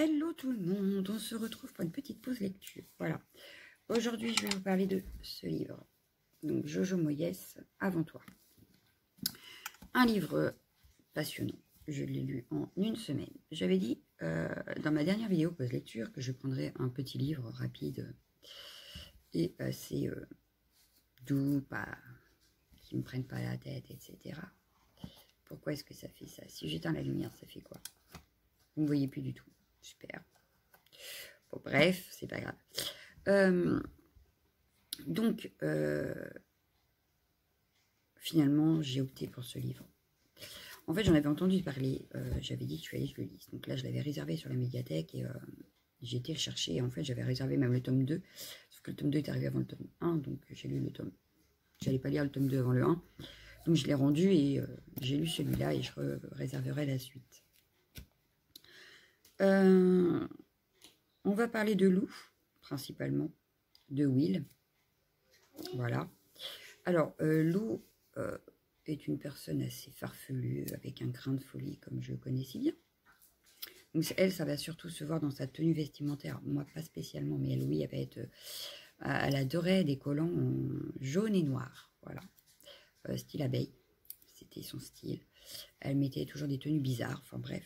Hello tout le monde, on se retrouve pour une petite pause lecture. Voilà, aujourd'hui je vais vous parler de ce livre. Donc Jojo Moyes, Avant toi. Un livre passionnant, je l'ai lu en une semaine. J'avais dit dans ma dernière vidéo pause lecture que je prendrais un petit livre rapide et assez doux, pas, qui ne me prennent pas la tête, etc. Pourquoi est-ce que ça fait ça? Si j'éteins la lumière, ça fait quoi? Vous ne me voyez plus du tout. Super. Bon, bref, c'est pas grave. Donc, finalement, j'ai opté pour ce livre. En fait, j'en avais entendu parler. J'avais dit qu'il fallait que je le lise. Donc là, je l'avais réservé sur la médiathèque et j'ai été le chercher. Et en fait, j'avais réservé même le tome 2. Sauf que le tome 2 est arrivé avant le tome 1. Donc, j'ai lu le tome. J'allais pas lire le tome 2 avant le 1. Donc, je l'ai rendu et j'ai lu celui-là et je réserverai la suite. On va parler de Lou, principalement, de Will. Voilà. Alors, Lou est une personne assez farfelue, avec un grain de folie, comme je le connais si bien. Donc, elle, ça va surtout se voir dans sa tenue vestimentaire. Moi, pas spécialement, mais elle, oui, elle va être... elle adorait des collants en jaune et noir. Voilà. Style abeille. C'était son style. Elle mettait toujours des tenues bizarres. Enfin, bref.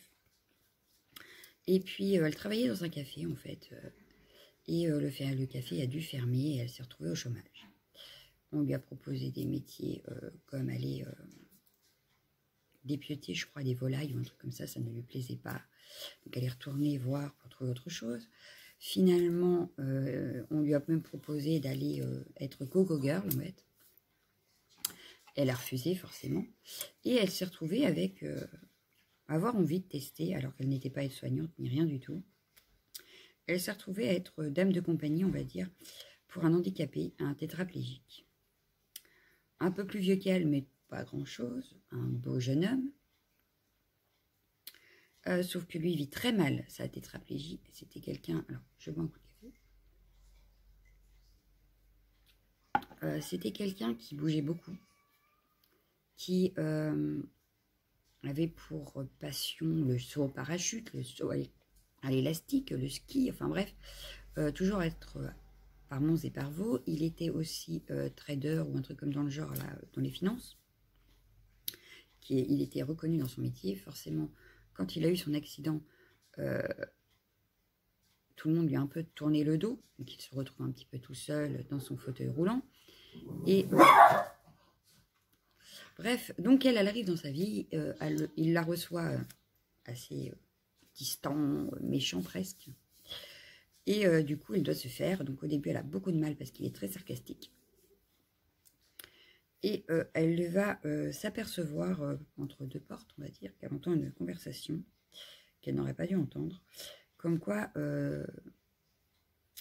Et puis, elle travaillait dans un café, en fait. Et le café a dû fermer et elle s'est retrouvée au chômage. On lui a proposé des métiers comme aller dépioter, je crois, des volailles ou un truc comme ça ne lui plaisait pas. Donc elle est retournée voir pour trouver autre chose. Finalement, on lui a même proposé d'aller être go-go girl, en fait. Elle a refusé, forcément. Et elle s'est retrouvée avec avoir envie de tester, alors qu'elle n'était pas aide-soignante ni rien du tout. Elle s'est retrouvée à être dame de compagnie, on va dire, pour un handicapé, un tétraplégique. Un peu plus vieux qu'elle, mais pas grand-chose. Un beau jeune homme. Sauf que lui, il vit très mal sa tétraplégie. C'était quelqu'un... Alors, je bois un coup de café. C'était quelqu'un qui bougeait beaucoup. Qui avait pour passion le saut au parachute, le saut à l'élastique, le ski, enfin bref. Toujours être... par monts et par veaux. Il était aussi trader ou un truc comme dans le genre, là, dans les finances. Il était reconnu dans son métier. Forcément, quand il a eu son accident, tout le monde lui a un peu tourné le dos. Donc il se retrouve un petit peu tout seul dans son fauteuil roulant. Et bref, donc elle arrive dans sa vie. Il la reçoit assez distant, méchant presque. Et du coup, il doit se faire. Donc au début, elle a beaucoup de mal parce qu'il est très sarcastique. Et elle va s'apercevoir entre deux portes, on va dire, qu'elle entend une conversation qu'elle n'aurait pas dû entendre. Comme quoi,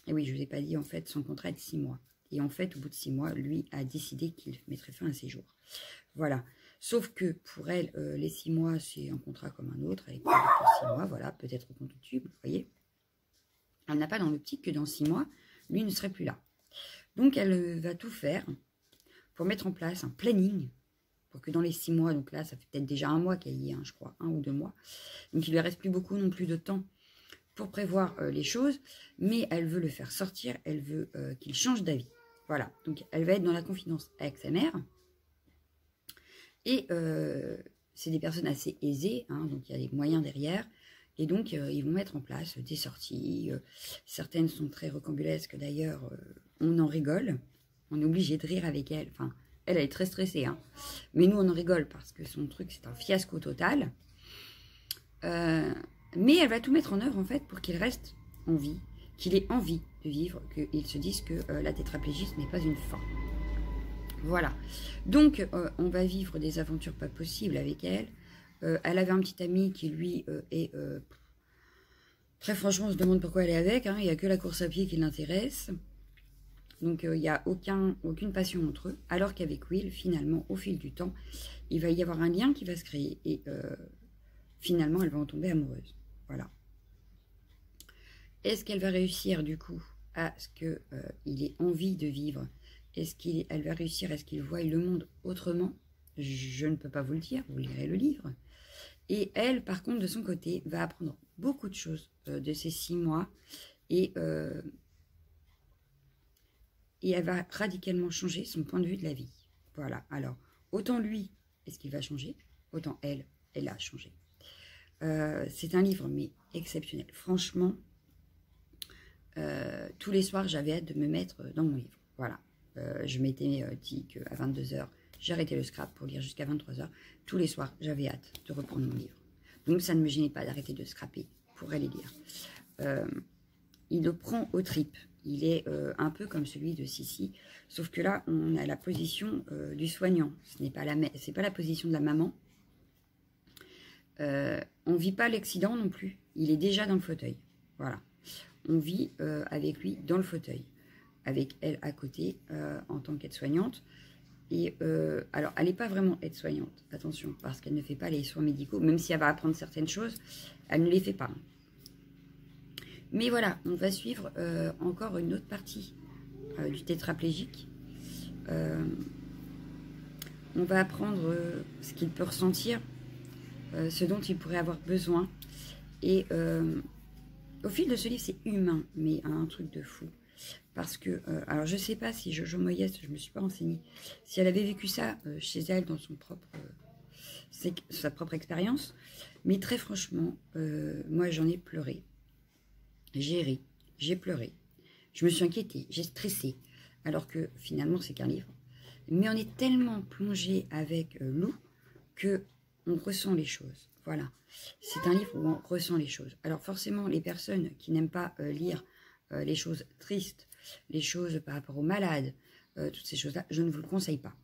et oui, je ne vous ai pas dit, en fait, son contrat est de 6 mois. Et en fait, au bout de 6 mois, lui a décidé qu'il mettrait fin à ses jours. Voilà. Sauf que pour elle, les 6 mois, c'est un contrat comme un autre. Elle est pour 6 mois, voilà, peut-être au compte tube, vous voyez. Elle n'a pas dans l'optique que dans 6 mois, lui ne serait plus là. Donc, elle va tout faire pour mettre en place un planning, pour que dans les 6 mois, donc là, ça fait peut-être déjà 1 mois qu'elle y est, hein, je crois, 1 ou 2 mois. Donc, il lui reste plus beaucoup non plus de temps pour prévoir les choses, mais elle veut le faire sortir, elle veut qu'il change d'avis. Voilà, donc elle va être dans la confidence avec sa mère. Et c'est des personnes assez aisées, hein, donc il y a des moyens derrière. Et donc, ils vont mettre en place des sorties. Certaines sont très rocambolesques, d'ailleurs, on en rigole. On est obligé de rire avec elle. Enfin, elle est très stressée, hein. Mais nous, on en rigole parce que son truc, c'est un fiasco total. Mais elle va tout mettre en œuvre, en fait, pour qu'il reste en vie, qu'il ait envie de vivre, qu'il se dise que la tétraplégie, ce n'est pas une fin. Voilà. Donc, on va vivre des aventures pas possibles avec elle. Elle avait un petit ami qui, lui, est... très franchement, on se demande pourquoi elle est avec. Hein. Il n'y a que la course à pied qui l'intéresse. Donc, il n'y a aucune passion entre eux. Alors qu'avec Will, finalement, au fil du temps, il va y avoir un lien qui va se créer. Et finalement, elle va en tomber amoureuse. Voilà. Est-ce qu'elle va réussir, du coup, à ce qu'il ait envie de vivre? Est-ce qu'elle va réussir à ce qu'il voie le monde autrement? Je ne peux pas vous le dire. Vous lirez le livre. Et elle, par contre, de son côté, va apprendre beaucoup de choses de ces 6 mois. Et elle va radicalement changer son point de vue de la vie. Voilà. Alors, autant lui, est-ce qu'il va changer? Autant elle, elle a changé. C'est un livre, mais exceptionnel. Franchement, tous les soirs, j'avais hâte de me mettre dans mon livre. Voilà. Je m'étais dit qu'à 22h, j'arrêtais le scrap pour lire jusqu'à 23h. Tous les soirs, j'avais hâte de reprendre mon livre. Donc, ça ne me gênait pas d'arrêter de scraper pour aller lire. Il le prend aux tripes. Il est un peu comme celui de Sissi, sauf que là, on a la position du soignant. Ce n'est pas la position de la maman. On ne vit pas l'accident non plus. Il est déjà dans le fauteuil. Voilà. On vit avec lui dans le fauteuil, avec elle à côté en tant qu'aide-soignante. Et alors, elle n'est pas vraiment aide-soignante, attention, parce qu'elle ne fait pas les soins médicaux. Même si elle va apprendre certaines choses, elle ne les fait pas. Mais voilà, on va suivre encore une autre partie du tétraplégique. On va apprendre ce qu'il peut ressentir, ce dont il pourrait avoir besoin. Et au fil de ce livre, c'est humain, mais un truc de fou. Parce que, alors je ne sais pas si Jojo Moyes, je ne me suis pas renseignée, si elle avait vécu ça chez elle dans sa propre expérience. Mais très franchement, moi j'en ai pleuré. J'ai ri, j'ai pleuré, je me suis inquiétée, j'ai stressé, alors que finalement c'est qu'un livre. Mais on est tellement plongé avec Lou que on ressent les choses. Voilà, c'est un livre où on ressent les choses. Alors forcément, les personnes qui n'aiment pas lire les choses tristes, les choses par rapport aux malades, toutes ces choses-là, je ne vous le conseille pas.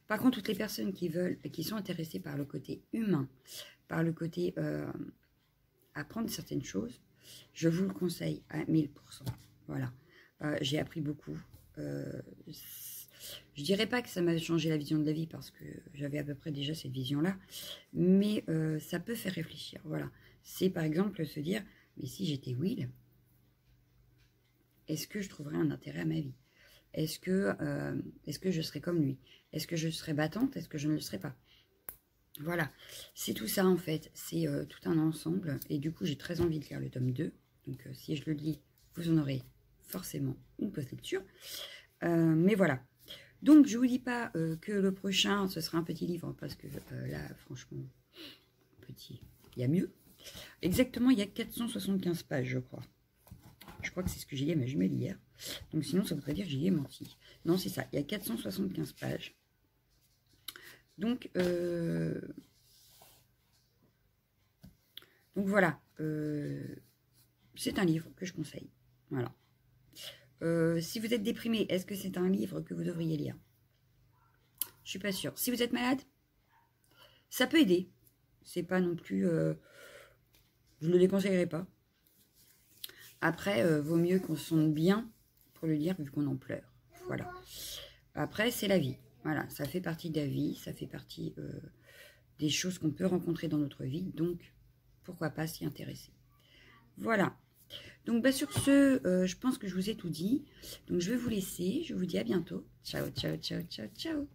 Par contre, toutes les personnes qui sont intéressées par le côté humain, par le côté apprendre certaines choses, je vous le conseille à 1000%. Voilà. J'ai appris beaucoup. Je dirais pas que ça m'a changé la vision de la vie parce que j'avais à peu près déjà cette vision-là. Mais ça peut faire réfléchir. Voilà. C'est par exemple se dire, mais si j'étais Will, est-ce que je trouverais un intérêt à ma vie? Est-ce que je serais comme lui? Est-ce que je serais battante? Est-ce que je ne le serais pas? Voilà, c'est tout ça en fait, c'est tout un ensemble. Et du coup, j'ai très envie de lire le tome 2. Donc, si je le lis, vous en aurez forcément une post-lecture. Mais voilà. Donc, je ne vous dis pas que le prochain, ce sera un petit livre. Parce que là, franchement, petit, il y a mieux. Exactement, il y a 475 pages, je crois. Je crois que c'est ce que j'ai dit à ma jumelle hier. Donc, sinon, ça voudrait dire que j'y ai menti. Non, c'est ça, il y a 475 pages. Donc voilà, c'est un livre que je conseille. Voilà. Si vous êtes déprimé, est-ce que c'est un livre que vous devriez lire? Je suis pas sûre. Si vous êtes malade, ça peut aider. C'est pas non plus... je ne le déconseillerais pas. Après, vaut mieux qu'on se sente bien pour le lire vu qu'on en pleure. Voilà. Après, c'est la vie. Voilà, ça fait partie de la vie, ça fait partie des choses qu'on peut rencontrer dans notre vie. Donc, pourquoi pas s'y intéresser. Voilà. Donc, bah, sur ce, je pense que je vous ai tout dit. Donc, je vais vous laisser. Je vous dis à bientôt. Ciao, ciao, ciao, ciao, ciao.